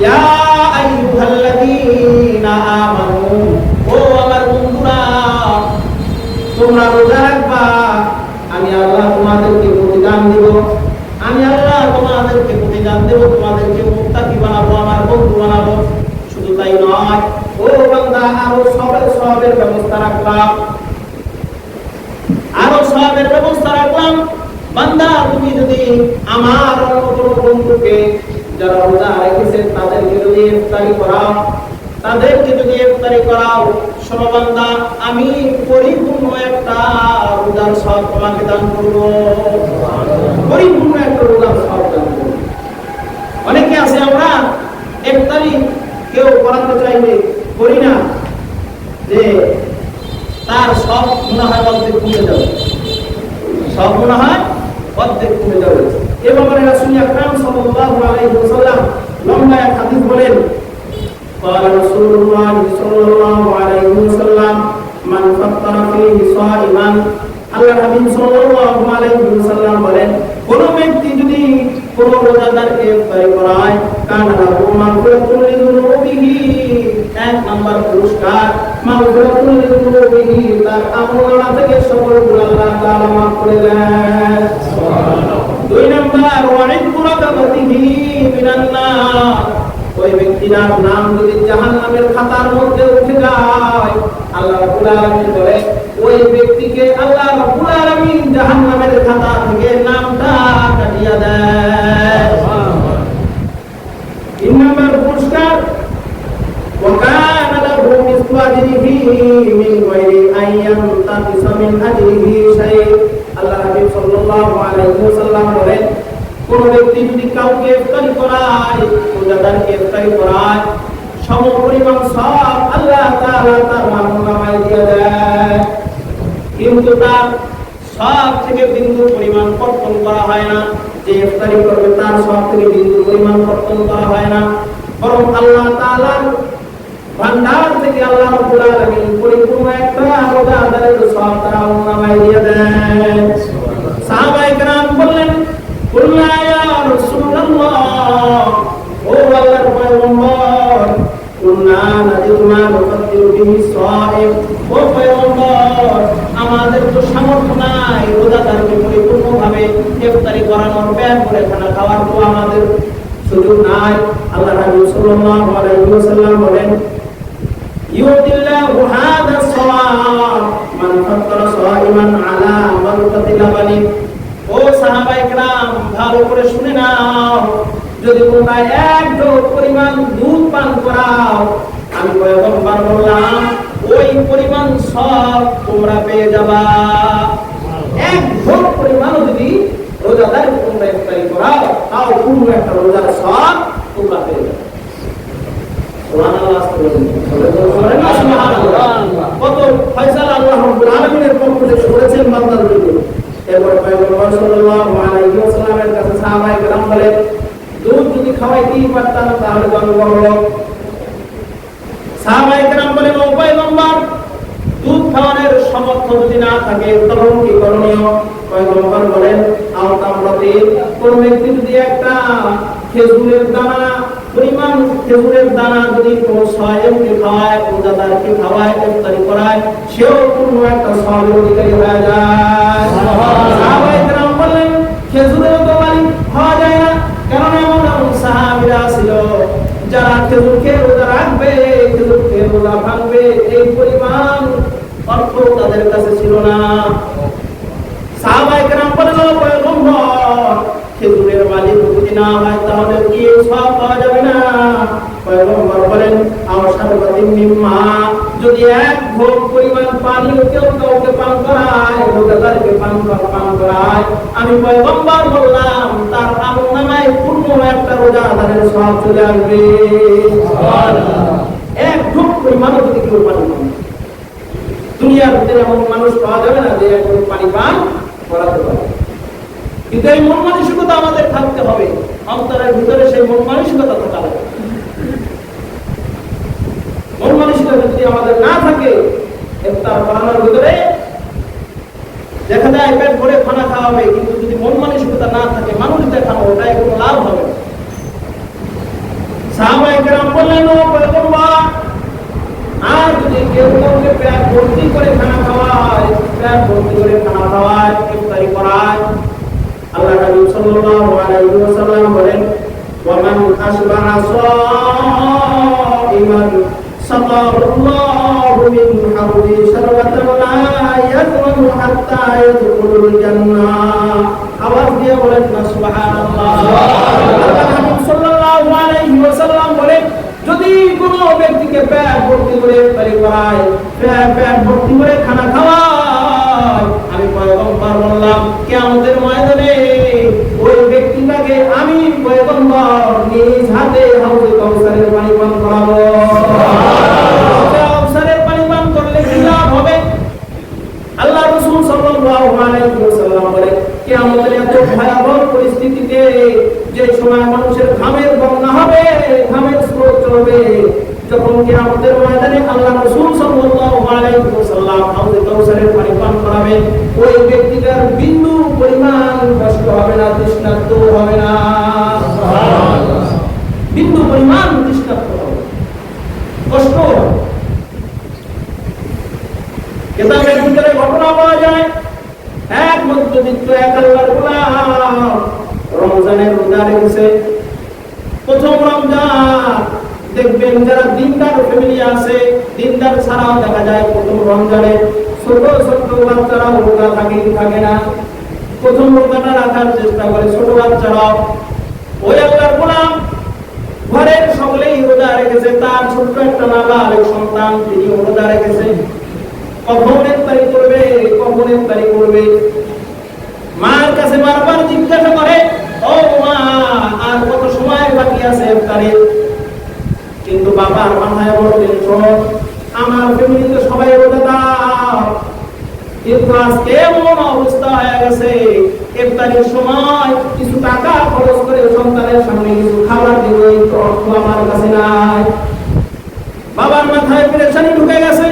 ইয়া আইয়ুহাল্লাযীনা আমানু, ও আমার বন্ধুরা, তোমরা রোজা রাখবা, আমি আল্লাহ তোমাদেরকে প্রতিদান দেব, আমি আল্লাহ তোমাদেরকে প্রতিদান দেব, তোমাদেরকে মুত্তাকি বানাবো, আমার বন্ধু বানাবো। শুধু তাই নয়, ও বান্দা, আরো সবের ব্যবস্থা রাখলাম, আরো সবের ব্যবস্থা রাখলাম। বান্দা, তুমি যদি আমার অন্য কোনো বন্ধুকে যারা রোজা রেখেছে তাদেরকে যদি ইফতারি করাও, শোনো বান্দা, আমি পরিপূর্ণ একটা রোজার সব তোমাকে দান করবো, পরিপূর্ণ একটা রোজার সব দান করবো। অনেকে আছে আমরা ইফতারি কেউ করাতে চাইলে করি না, যে তার সব গুনাহ হয় অর্ধেক কমে যাবে, সব গুনাহ হয় অর্ধেক কমে যাবে। এ ব্যাপারে রাসূল আকরাম সাল্লাল্লাহু আলাইহি ওয়াসাল্লাম লম্বা এক হাদিস বলেন, قال رسول الله صلى الله عليه وسلم من فطر فيه صائما, আল্লাহ হাবিব সাল্লাল্লাহু আলাইহি ওয়াসাল্লাম বলেন, কোন ব্যক্তি যদি কোন রোজাদারকে ইফতারি করায়, কানা লাহু মাগফিরাতুন লিযুনুবিহি, এক নাম্বার পুরস্কার মাগফিরাতুন লিযুনুবিহি, তার আমলনামা থেকে সকল গুনাহ আল্লাহ তাআলা মাফ করে দেন। সুবহানাল্লাহ। দুই নাম্বার ওয়াইদু রাকাবাতিহি মিনান নার, ওই ব্যক্তির নাম যদি জাহান্নামের খাতার মধ্যে উঠে যায়, আল্লাহ রাব্বুল আলামিন বলে ওই ব্যক্তিকে আল্লাহ রাব্বুল আলামিন জাহান্নামের খাতা থেকে নামটা কাটিয়ে দেয়। তিন নম্বর পুরস্কার, ওয়াকানা লাহু মিসলু আজরিহি মিন গায়রি আইয়াম তাকিসা মিন আজরিহি শাই, আল্লাহ হাবিব সাল্লাল্লাহু আলাইহি ওয়াসাল্লাম বলেন, কোন ব্যক্তি যদি কাউকে ইফতারি করায়, রোজাদারকে ইফতারি করায়, সমপরিমাণ সওয়াব আল্লাহ তাআলা তার আমলনামায় দিয়ে দেয়, কিন্তু তার সব থেকে বিন্দু পরিমাণ কর্তন করা হয় না। যে ইফতারি করবে তার সব থেকে বিন্দু পরিমাণ কর্তন করা হয় না, বরং আল্লাহ তাআলার ভান্ডার থেকে আল্লাহ রাব্বুল আলামিন পরিপূর্ণ একটা রোজাদারের সওয়াব তার আমলনামায় দিয়ে দেন। সাহাবায়ে কেরাম বললেন, কুল্লা ইয়া রাসূলুল্লাহ, ও আল্লাহর পয়গম্বর, কুল্লা নাজিদু মা নুফাদ্দিলু বিহি সাইম, ও পয়গম্বর, আমাদের তো সামর্থ্য নাই রোজাদারকে পরিপূর্ণভাবে ইফতারি করানোর, পেট ভরে খানা খাওয়ার তো আমাদের সুযোগ নাই। আল্লাহ রাসূল সাল্লাল্লাহু আলাইহি ওয়াসাল্লাম বলেন, ইউতিল্লাহু হাদা সাওয়াব মান ফাত্তারা সাইমান আলা মারকাতি লাবানি, ও সাহাবায়ে কেরাম ভালো করে শুনে নাও, যদি তোমরা এক ঢোক পরিমাণ দুধ পান করাও, আমি পয়গম্বর বললাম ওই পরিমাণ সব তোমরা পেয়ে যাবা। এক ঢোক পরিমাণ যদি রোজাদার তোমরা ইফতারি করাও, তাও পূর্ণ একটা রোজার সব তোমরা পেয়ে যাবে। সুবহানাল্লাহ। সুবহানাল্লাহ। কত ফয়সালা আল্লাহ রাব্বুল আলামিনের পক্ষ থেকে করেছেন বান্দাদের জন্য। এরপর পয়গম্বর সাল্লাল্লাহু আলাইহি ওয়াসাল্লামের কাছে সাহাবায়ে কেরাম বলেন, দুধ যদি খাওয়াইতেই পারতাম তাহলে জন্ম হলো। সাহাবায়ে কেরাম বলেন, ও পয়গম্বর, দুধ খাওয়ানোর সামর্থ্য যদি না থাকে তখন কি করণীয়? পয়গম্বর বলেন, আও তামরাতে, কোন ব্যক্তি যদি একটা খেজুরের দানা পরিমাণ খেজুরের দানা যদি কোন সায়েমকে খাওয়ায়, রোজাদারকে খাওয়ায়, ইফতারি করায়, সেও পূর্ণ একটা সওয়াবের অধিকারী হয়ে যায়। সাহাবায়ে কেরাম বললেন, খেজুরের তো মালিক হওয়া যায় না, কারণ এমন এমন সাহাবীরা ছিল যারা খেজুর খেয়ে রোজা রাখবে, খেজুর খেয়ে রোজা ভাঙবে, এই পরিমাণ অর্থ তাদের কাছে ছিল না। সাহাবায়ে কেরাম বললেন, ও পয়গম্বর, খেজুরের মালিক যদি না হয় তাহলে কি সব পাওয়া যাবে না? পয়গম্বর বলেন, আমার সারবাতিন মিম্মা, যদি এক ভোগ পরিমাণ পানি কেউ কাউকে পান করায়, রোজাদারকে পান করায়, আমি পয়গম্বর বললাম তার আমলনামায় পূর্ণ একটা রোজাদারের সওয়াব চলে আসবে। সুবহানাল্লাহ। এক ভোগ পরিমাণ যদি কেউ পানি পান, দুনিয়ার ভিতরে এমন মানুষ পাওয়া যাবে না যে এক ভোগ পানি পান করাতে পারে। কিন্তু এই মন মানসিকতা আমাদের থাকতে হবে, অন্তরের ভিতরে সেই মন মানসিকতা থাকা লাগবে। মন মানসিকতা যদি আমাদের না থাকে, ইফতার করানোর ভিতরে দেখা যায় পেট ভরে খানা খাওয়া হবে, কিন্তু যদি মন মানসিকতা না থাকে, মানুষ দেখানো, ওটাই কোনো লাভ হবে না। সাহাবায়ে বললেন, ও পয়গম্বর, আর যদি কেউ কাউকে পেট ভর্তি করে খানা খাওয়ায়, পেট ভর্তি করে খানা খাওয়ায়, ইফতারি করায়, আল্লাহ নবী সাল্লাল্লাহু আলাইহি ওয়াসাল্লাম বলেন, ওয়া মান আশবা'a সাইমান সাকাল্লাহু মিন হাউলি শারবাতান লা ইয়াদমু হাত্তা ইয়াদখুলুল জান্নাহ। আওয়াজ দিয়ে বলেন না সুবহানাল্লাহ। আল্লাহ নবী সাল্লাল্লাহু আলাইহি ওয়াসাল্লাম বলেন, যদি কোনো ব্যক্তিকে পেট ভর্তি করে ইফতারি করায়, পেট ভর্তি করে খানা খাওয়ায়, আমি পয়গম্বর বললাম কিয়ামতের ময়দানে ওই ব্যক্তিটাকে আমি পয়গম্বর নিজ হাতে হাউজে কাউসারের পানি পান করাবো। কাউসারের পানি পান করলে কি লাভ হবে? আল্লাহ রাসূল সাল্লাল্লাহু আলাইহি ওয়াসাল্লাম বলেন, কিয়ামতের এত ভয়াবহ পরিস্থিতিতে যে সময় মানুষের ঘামের বন্যা হবে, ঘামের স্রোত চলবে, যখন কিয়ামতের ময়দানে আল্লাহ রাসূল সাল্লাল্লাহু আলাইহি ওয়াসাল্লাম হাউজে কাউসারের পানি পান করাবেন, ওই ব্যক্তিটার বিন্দু পরিমাণ কষ্ট হবে না, তৃষ্ণার্ত হবে না। সুবহানাল্লাহ। বিন্দু পরিমাণ তৃষ্ণার্ত হবে, কষ্ট হবে। কিতাবের ভিতরে ঘটনা পাওয়া যায়, এক মধ্যবিত্ত এক আল্লাহর গোলাম রমজানের রোজা রেখেছে। প্রথম রমজান দেখবেন যারা দিনদার ফ্যামিলি আছে, দিনদার ছাড়াও দেখা যায় প্রথম রমজানে ছোট ছোট বাচ্চারা রোজা থাকে না, প্রথম রোজাটা রাখার চেষ্টা করে ছোট বাচ্চারাও। ওই আল্লাহর গোলাম ঘরের সকলেই রোজা রেখেছে, তার ছোট্ট একটা নাবালক সন্তান তিনি রোজা রেখেছে। কখন ইফতারি করবে, কখন ইফতারি করবে, মার কাছে বারবার জিজ্ঞাসা করে, ও মা, আর কত সময় বাকি আছে ইফতারে? কিন্তু বাবার মাথায় বড় টেনশন, আমার ফ্যামিলিতে সবাই রোজাদার, কিন্তু আজকে এমন অবস্থা হয়ে গেছে ইফতারের সময় কিছু টাকা খরচ করে সন্তানের সামনে কিছু খাবার দিব, এই অর্থ আমার কাছে নাই। বাবার মাথায় পেরেশানি ঢুকে গেছে।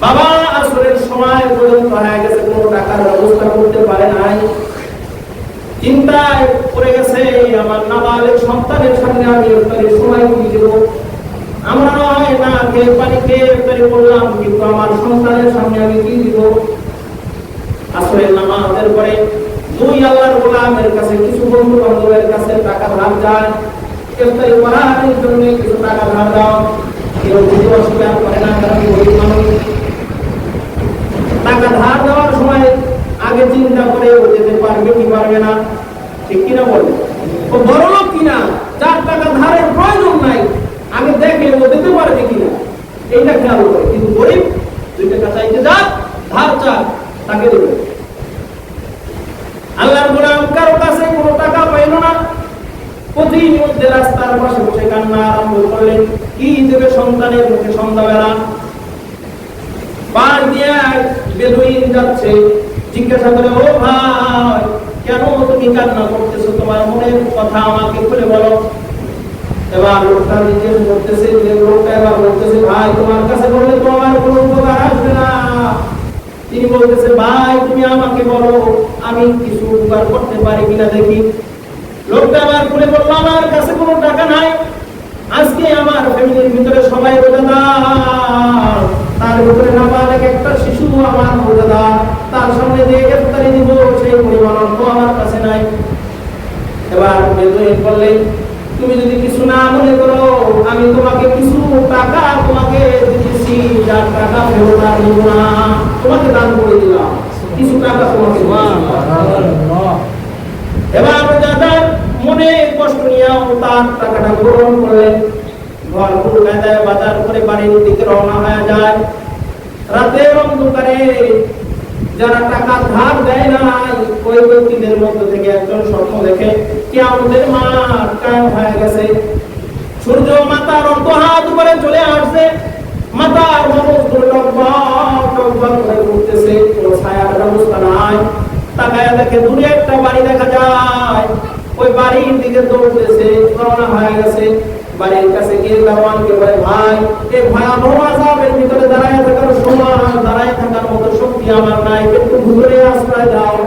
বাবা আসরের সময় পর্যন্ত হয়ে গেছে, কোনো টাকার ব্যবস্থা করতে পারে নাই। চিন্তায় পড়ে গেছে, আমার নাবালক সন্তানের সামনে আমি ইফতারের সময় কি দেব? আমরা নয় না খেয়ে পানি খেয়ে ইফতারি করলাম, কিন্তু আমার সন্তানের সামনে আমি কি দিব? আসরের নামাজের পরে দুই আল্লাহর গোলামের কাছে, কিছু বন্ধু বান্ধবের কাছে টাকা ধার যায়, ইফতারি করার জন্য কিছু টাকা ধার দাও। কেউ কিছু অস্বীকার করে না, কারণ গরিব মানুষ। টাকা ধার দেওয়ার সময় আগে চিন্তা করে ও যেতে পারবে কি পারবে না, ঠিক কিনা বলে? ও বড় লোক কিনা, যার টাকা ধারের প্রয়োজন নাই, আগে দেখে ও দিতে পারবে কিনা, এইটা খেয়াল করে। কিন্তু গরিব দুই টাকা চাইতে যা, ধার চা, তাকে দেবে। আল্লাহর গোলাম কারো কাছে কোনো টাকা পাইল না, প্রতিনিয়ত রাস্তার পাশে বসে কান্না আরম্ভ করলেন। কি দেবে সন্তানের মুখে সন্ধ্যাবেলা? পার দিয়ে বেদুইন যাচ্ছে, জিজ্ঞাসা করে, ও ভাই, কেন তুমি কান্না করতেছো? তোমার মনের কথা আমাকে খুলে বলো। এবার লোকটা জিজ্ঞেস করতেছে, লোকটা এবার বলতেছে, ভাই, তোমার কাছে বললে তো আমার কোনো উপকার আসবে না। তিনি বলতেছে, ভাই, তুমি আমাকে বলো, আমি কিছু উপকার করতে পারি কিনা দেখি। লোকটা আবার খুলে বলল, আমার কাছে কোনো টাকা নাই, আজকে আমার ফ্যামিলির ভিতরে সবাই রোজাদার, তার ভিতরে নাবালক একটা শিশু আমার রোজাদার, তার সামনে দিয়ে ইফতারি দিব, সেই পরিমাণ অর্থ আমার কাছে নাই। এবার বেদুইন বললেন, তুমি যদি কিছু না মনে করো, আমি তোমাকে কিছু টাকা তোমাকে দিতেছি, যার টাকা ফেরত আর নিব না, তোমাকে দান করে দিলাম, কিছু টাকা তোমাকে। এবার রোজাদার মনে কষ্ট নিয়ে তার টাকাটা গ্রহণ করলেন, ঘর পুরোটায় দেয়, বাজার করে বাড়ির দিকে রওনা হয়ে যায়। রাতের অন্ধকারে যারা টাকা ধার দেয় নাই, ওই ব্যক্তিদের মধ্য থেকে একজন স্বপ্ন দেখে কিয়ামতের মাঠ কায়েম হয়ে গেছে। সূর্য মাথার অর্ধ হাত উপরে চলে আসছে, মাথার মানুষগুলো টকবক করে উঠতেছে, কোনো ছায়ার ব্যবস্থা নাই। তাকায় দেখে দূরে একটা বাড়ি দেখা যায়, ওই বাড়ির দিকে দৌড়তেছে, রওনা হয়ে গেছে। বাড়ির কাছে গিয়ে দারোয়ানকে বলে, ভাই, এই ভয়াবহ আযাবের ভিতরে দাঁড়ায় থাকার সময়, দাঁড়ায় থাকার মতো শক্তি আমার নাই, একটু ঘুরে আশ্রয় দাও।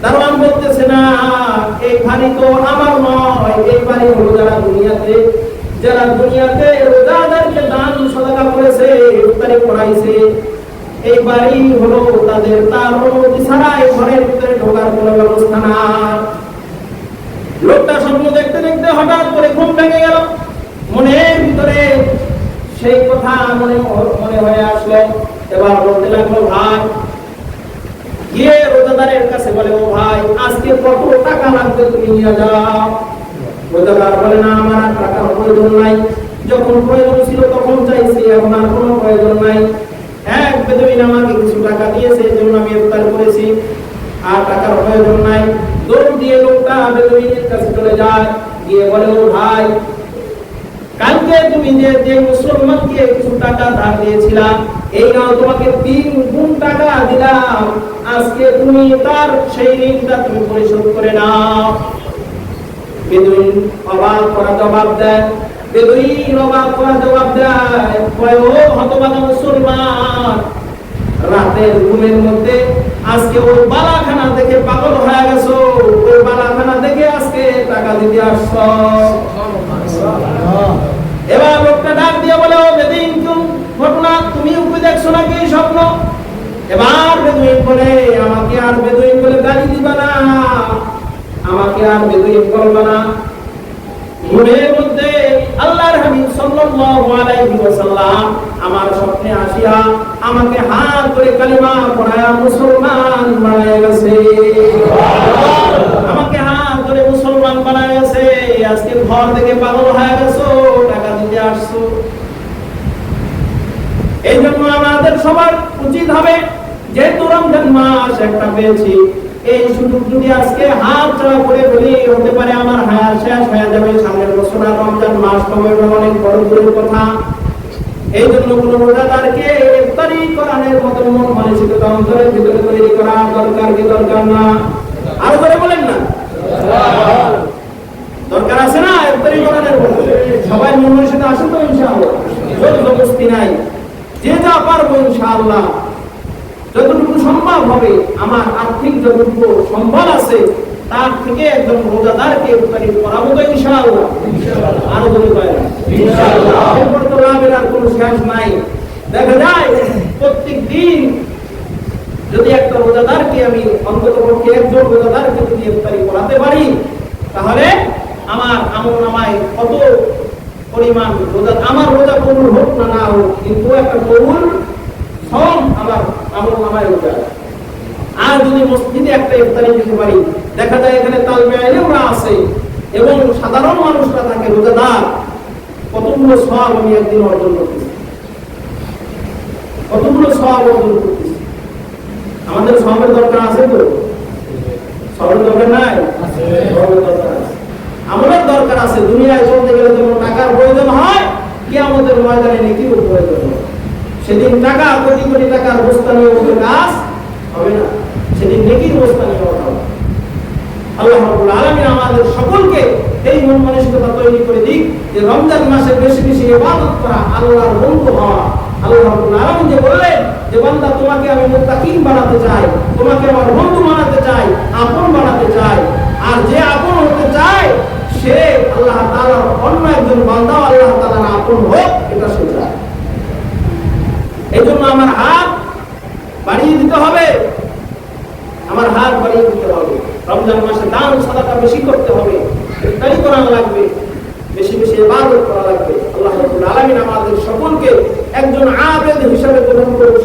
দারোয়ান বলতেছে, না, এই বাড়ি তো আমার নয়, এই বাড়ি হলো যারা দুনিয়াতে যারা দুনিয়াতে রোজাদারকে দান সাদাকা করেছে, ইফতারি করাইছে, এই বাড়ি হলো তাদের, তার অনুমতি ছাড়া এই ঘরের ভিতরে ঢোকার কোনো ব্যবস্থা নাই। লোকটা স্বপ্ন দেখতে দেখতে হঠাৎ করে ঘুম ভেঙে গেল। মনের ভিতরে সেই কথা মনে হয়ে আসলো। এবার বলতে লাগলো, ভাই, গিয়ে রোজাদারের কাছে বলে, ও ভাই, আজকে কত টাকা লাগবে তুমি নিয়ে যাও। রোজাদার বলে, না, আমার আর টাকার প্রয়োজন নাই, যখন প্রয়োজন ছিল তখন চাইছি, এখন আর কোনো প্রয়োজন নাই। এক বেদুইন আমাকে কিছু টাকা দিয়েছে, এই জন্য আমি ইফতার করেছি, আর টাকার প্রয়োজন নাই। দৌড় দিয়ে লোকটা বেদুইনের কাছে চলে যায়, গিয়ে বলে, ও ভাই, কালকে তুমি যে মুসলমানকে কিছু টাকা ধার দিয়েছিলা, এই নাও তোমাকে 3 গুণ টাকা দিলাম, আজকে তুমি তার সেই ঋণটা তুমি পরিশোধ করে নাও। বেদুইন অবাক করা জবাব দেয়, ও হতভাগা মুসলমান, রাতের ঘুমের মধ্যে আজকে ওই বালাখানা দেখে পাগল হয়ে গেছো, ওই বালাখানা দেখে আজকে টাকা দিতে আসছো। এবার লোকটা ডাক দিয়ে বলে, ও বেদুইন, ঘটনা তুমি উপরে দেখছো নাকি স্বপ্ন? এবার বেদুইন বলে, আমাকে আর বেদুইন বলে গালি দিবা না, আমাকে আর বেদুইন বলবা না। ঘুমের মধ্যে আল্লাহর হাবিব সাল্লাল্লাহু আলাইহি ওয়াসাল্লাম আমার স্বপ্নে আসিয়া আমাকে হাত ধরে কালিমা পড়ায়া মুসলমান বানায় গেছে, আমাকে হাত ধরে মুসলমান বানায় গেছে। আজকে ঘর থেকে পাগল হয়ে গেছো, টাকা দিতে আসছো। এই জন্য আমাদের সবার উচিত হবে, যেহেতু রমজান মাস একটা পেয়েছি, এই সুযোগ যদি আজকে হাত ছাড়া করে বলি, হতে পারে আমার হায়াত শেষ হয়ে যাবে, সামনের বছর আর রমজান মাস হবে, অনেক বড় দূরের কথা। এই জন্য কোন রোজাদারকে ইফতারি করানোর মতো মন মানসিকতা অন্তরের ভিতরে তৈরি করা দরকার কি দরকার না? আরো করে বলেন না, দরকার আছে না ইফতারি করানোর মতো? সবাই মন মানসিকতা আসে তো ইনশাআল্লাহ, জোর জবরদস্তি নাই, যে যা পারবো ইনশাআল্লাহ, যতটুকু সম্ভব হবে, আমার আর্থিক যতটুকু সম্বল আছে তার থেকে একজন রোজাদারকে ইফতারি করাবো তো ইনশাআল্লাহ। আরো বলে পায় ইনশাআল্লাহ, এরপর তো লাভের আর কোনো শেষ নাই। দেখা যায় প্রত্যেক দিন যদি একটা রোজাদারকে আমি অন্ততপক্ষে একজন রোজাদারকে যদি ইফতারি করাতে পারি, তাহলে আমার আমলনামায় কত পরিমাণ রোজা, আমার রোজা কবুল হোক না না হোক, কিন্তু একটা কবুল সব আমার আমলনামায় রোজা। আর যদি মসজিদে একটা ইফতারি দিতে পারি, দেখা যায় এখানে তালবে ইলমরা আছে এবং সাধারণ মানুষরা থাকে রোজাদার, কতগুলো সওয়াব আমি একদিন অর্জন করতেছি, কতগুলো সওয়াব অর্জন করতেছি। আমাদের সওয়াবের দরকার আছে তো? সওয়াবের দরকার নাই? আছে, সওয়াবের দরকার আছে, আমলের দরকার আছে। দুনিয়ায় চলতে গেলে যেমন টাকার প্রয়োজন হয়, কিয়ামতের ময়দানে নেকির প্রয়োজন হয়। সেদিন টাকা, কোটি কোটি টাকার বস্তা নিয়ে ওঠে কাজ হবে না, সেদিন নেকির বস্তা নিয়ে ওঠা হবে। আল্লাহ রাব্বুল আলামিন আমাদের সকলকে এই মন মানসিকতা তৈরি করে দিক যে রমজান মাসে বেশি বেশি ইবাদত করা, আল্লাহর বন্ধু হওয়া। আল্লাহ রাব্বুল আলামিন যে বললেন যে বান্দা, তোমাকে আমি মুত্তাকিন বানাতে চাই, তোমাকে আমার বন্ধু বানাতে চাই, আপন বানাতে চাই। আর যে আপন হতে চায় সে আল্লাহ তাআলার অন্য একজন বান্দা আল্লাহ তাআলার আপন হোক, এটা সে চায়। এই জন্য আমার হাত বাড়িয়ে দিতে হবে, আমার হাত বাড়িয়ে দিতে হবে। রমজান মাসে দান সাদাকা বেশি করতে হবে, ইফতারি করা লাগবে, বেশি বেশি ইবাদত করা লাগবে। আল্লাহ রাব্বুল আলামিন আমাদের সকলকে একজন আবেদ হিসেবে গ্রহণ করুন।